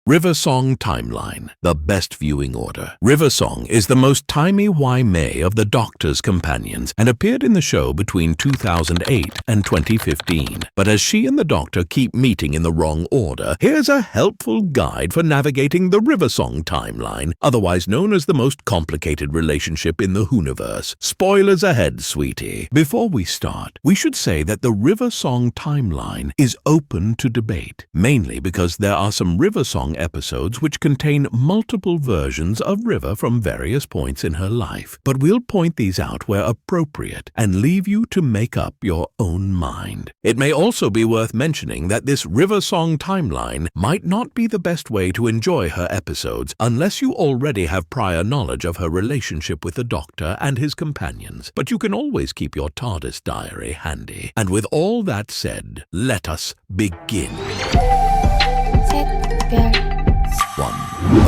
River Song Timeline, the best viewing order. River Song is the most timey-wimey of the Doctor's companions and appeared in the show between 2008 and 2015. But as she and the Doctor keep meeting in the wrong order, here's a helpful guide for navigating the River Song Timeline, otherwise known as the most complicated relationship in the Whoniverse. Spoilers ahead, sweetie. Before we start, we should say that the River Song Timeline is open to debate, mainly because there are some River Song episodes which contain multiple versions of River from various points in her life, but we'll point these out where appropriate and leave you to make up your own mind. It may also be worth mentioning that this River Song Timeline might not be the best way to enjoy her episodes unless you already have prior knowledge of her relationship with the Doctor and his companions, but you can always keep your TARDIS diary handy. And with all that said, let us begin. 1.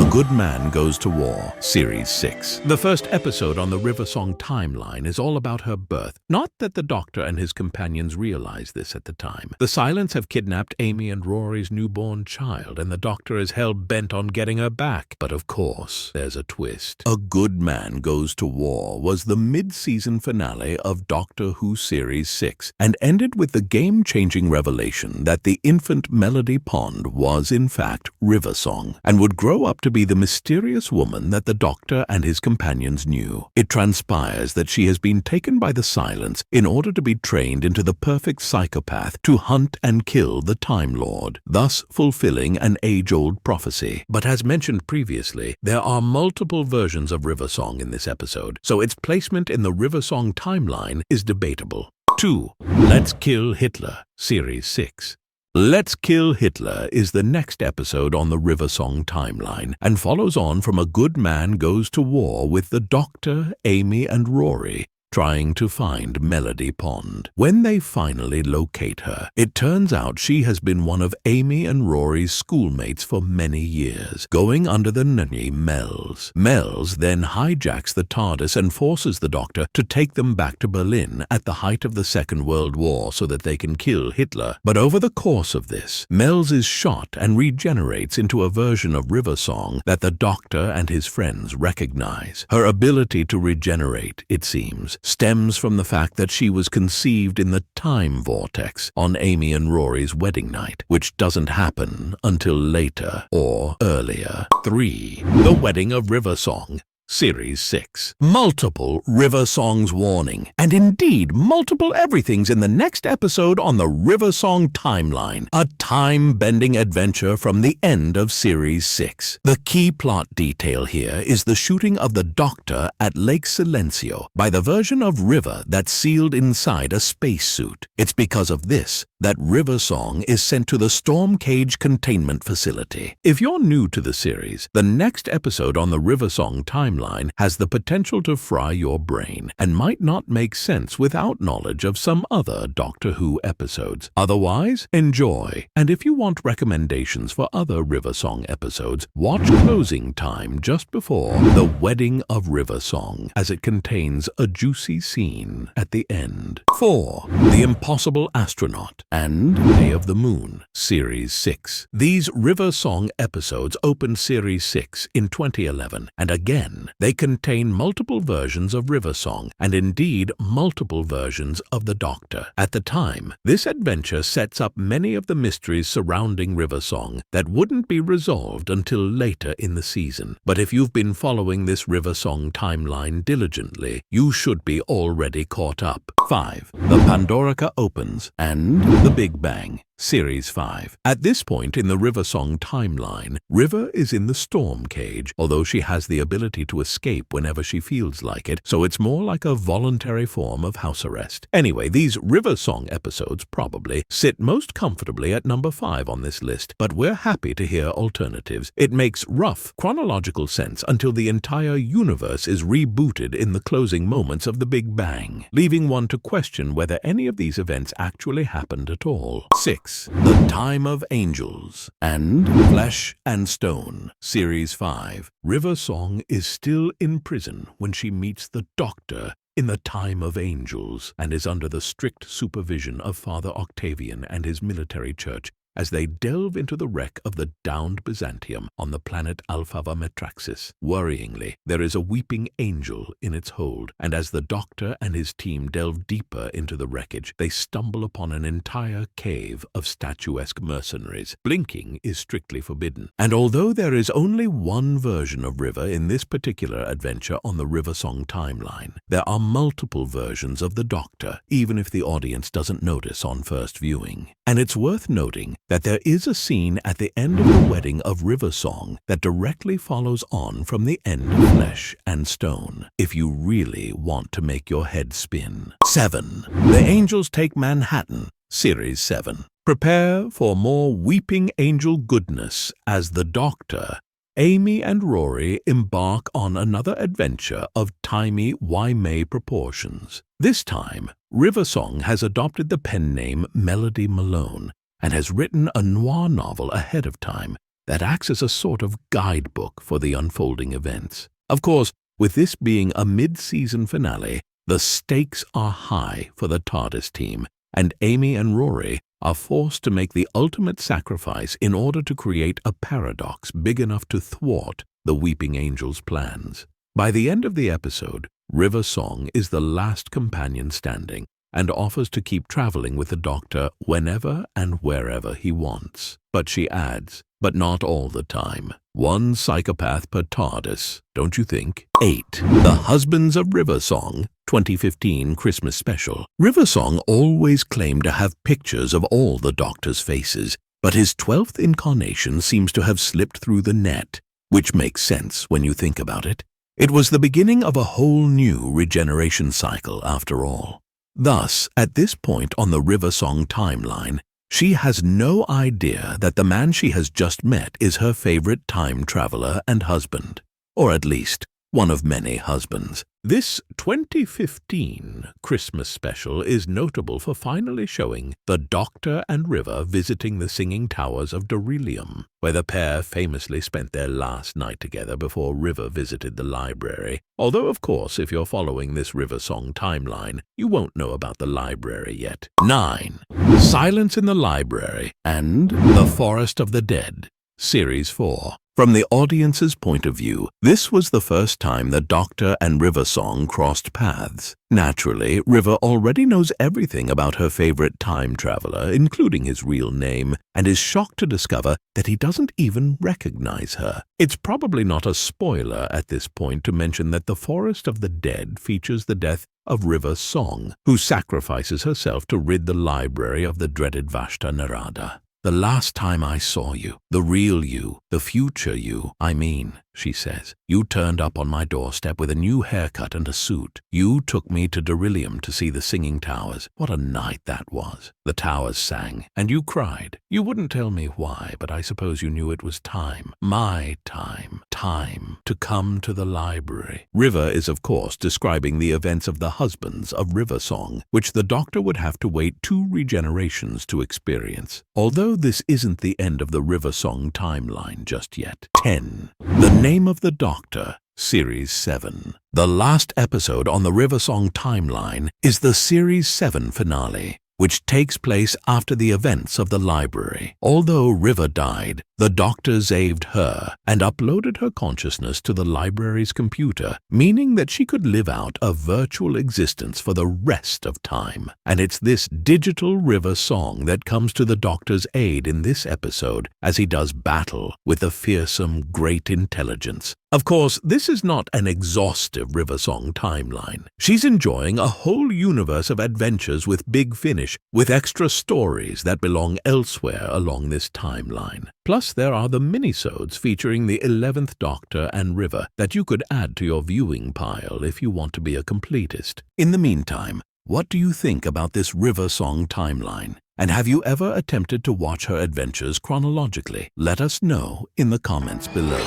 A Good Man Goes to War, Series 6. The first episode on the River Song Timeline is all about her birth. Not that the Doctor and his companions realize this at the time. The Silents have kidnapped Amy and Rory's newborn child, and the Doctor is hell-bent on getting her back. But of course, there's a twist. A Good Man Goes to War was the mid-season finale of Doctor Who Series 6, and ended with the game-changing revelation that the infant Melody Pond was, in fact, River Song, and would grow up to be the mysterious woman that the Doctor and his companions knew. It transpires that she has been taken by the Silents in order to be trained into the perfect psychopath to hunt and kill the Time Lord, thus fulfilling an age-old prophecy. But as mentioned previously, there are multiple versions of River Song in this episode, so its placement in the River Song timeline is debatable. 2. Let's Kill Hitler, Series 6. Let's Kill Hitler is the next episode on the River Song timeline and follows on from A Good Man Goes to War with the Doctor, Amy, and Rory trying to find Melody Pond. When they finally locate her, it turns out she has been one of Amy and Rory's schoolmates for many years, going under the name Mel's. Mel's then hijacks the TARDIS and forces the Doctor to take them back to Berlin at the height of the Second World War so that they can kill Hitler. But over the course of this, Mel's is shot and regenerates into a version of River Song that the Doctor and his friends recognize. Her ability to regenerate, it seems, stems from the fact that she was conceived in the time vortex on Amy and Rory's wedding night, which doesn't happen until later or earlier. 3. The Wedding of River Song, Series 6. Multiple River Songs warning, and indeed multiple everythings in the next episode on the River Song timeline, a time-bending adventure from the end of Series 6. The key plot detail here is the shooting of the Doctor at Lake Silencio by the version of River that's sealed inside a spacesuit. It's because of this that River Song is sent to the Storm Cage Containment Facility. If you're new to the series, the next episode on the River Song timeline has the potential to fry your brain and might not make sense without knowledge of some other Doctor Who episodes. Otherwise, enjoy. And if you want recommendations for other River Song episodes, watch Closing Time just before The Wedding of River Song, as it contains a juicy scene at the end. 4. The Impossible Astronaut and Day of the Moon, Series 6. These River Song episodes opened Series 6 in 2011, and again, they contain multiple versions of River Song, and indeed multiple versions of the Doctor. At the time, this adventure sets up many of the mysteries surrounding River Song that wouldn't be resolved until later in the season. But if you've been following this River Song timeline diligently, you should be already caught up. 5. The Pandorica Opens and The Big Bang, Series 5. At this point in the River Song timeline, River is in the Storm Cage, although she has the ability to escape whenever she feels like it, so it's more like a voluntary form of house arrest. Anyway, these River Song episodes probably sit most comfortably at number 5 on this list, but we're happy to hear alternatives. It makes rough chronological sense until the entire universe is rebooted in the closing moments of the Big Bang, leaving one to question whether any of these events actually happened at all. 6. The Time of Angels and Flesh and Stone, Series 5. River Song is still in prison when she meets the Doctor in the Time of Angels and is under the strict supervision of Father Octavian and his military church as they delve into the wreck of the downed Byzantium on the planet Alphava Metraxis. Worryingly, there is a weeping angel in its hold, and as the Doctor and his team delve deeper into the wreckage, they stumble upon an entire cave of statuesque mercenaries. Blinking is strictly forbidden, and although there is only one version of River in this particular adventure on the River Song timeline, there are multiple versions of the Doctor, even if the audience doesn't notice on first viewing. And it's worth noting that there is a scene at the end of the wedding of River Song that directly follows on from the end of Flesh and Stone, if you really want to make your head spin. 7. The Angels Take Manhattan, Series 7. Prepare for more weeping angel goodness as the Doctor, Amy and Rory embark on another adventure of timey-wimey proportions. This time, River Song has adopted the pen name Melody Malone and has written a noir novel ahead of time that acts as a sort of guidebook for the unfolding events. Of course, with this being a mid-season finale, the stakes are high for the TARDIS team, and Amy and Rory are forced to make the ultimate sacrifice in order to create a paradox big enough to thwart the Weeping Angel's plans. By the end of the episode, River Song is the last companion standing and offers to keep traveling with the Doctor whenever and wherever he wants. But she adds, but not all the time. One psychopath per TARDIS, don't you think? 8. The Husbands of River Song, 2015 Christmas Special. River Song always claimed to have pictures of all the Doctor's faces, but his 12th incarnation seems to have slipped through the net, which makes sense when you think about it. It was the beginning of a whole new regeneration cycle after all. Thus, at this point on the River Song timeline, she has no idea that the man she has just met is her favorite time traveler and husband, or at least one of many husbands. This 2015 Christmas special is notable for finally showing the Doctor and River visiting the Singing Towers of Dorelium, where the pair famously spent their last night together before River visited the library. Although, of course, if you're following this River Song timeline, you won't know about the library yet. 9. Silence in the Library and The Forest of the Dead, Series 4. From the audience's point of view, this was the first time the Doctor and River Song crossed paths. Naturally, River already knows everything about her favorite time traveler, including his real name, and is shocked to discover that he doesn't even recognize her. It's probably not a spoiler at this point to mention that The Forest of the Dead features the death of River Song, who sacrifices herself to rid the library of the dreaded Vashta Narada. The last time I saw you, the real you, the future you, I mean, she says, you turned up on my doorstep with a new haircut and a suit. You took me to Dorelium to see the Singing Towers. What a night that was. The towers sang, and you cried. You wouldn't tell me why, but I suppose you knew it was time. My time. Time to come to the library. River is, of course, describing the events of the Husbands of River Song, which the Doctor would have to wait 2 regenerations to experience. Although this isn't the end of the River Song timeline just yet. 10. The Name of the Doctor, Series 7. The last episode on the River Song timeline is the Series 7 finale, which takes place after the events of the library. Although River died, the Doctor saved her and uploaded her consciousness to the library's computer, meaning that she could live out a virtual existence for the rest of time. And it's this digital River Song that comes to the Doctor's aid in this episode as he does battle with the fearsome Great Intelligence. Of course, this is not an exhaustive River Song timeline. She's enjoying a whole universe of adventures with Big Finish, with extra stories that belong elsewhere along this timeline. Plus, there are the minisodes featuring the 11th Doctor and River that you could add to your viewing pile if you want to be a completist. In the meantime, what do you think about this River Song timeline? And have you ever attempted to watch her adventures chronologically? Let us know in the comments below.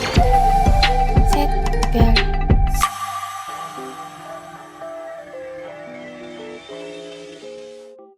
Set,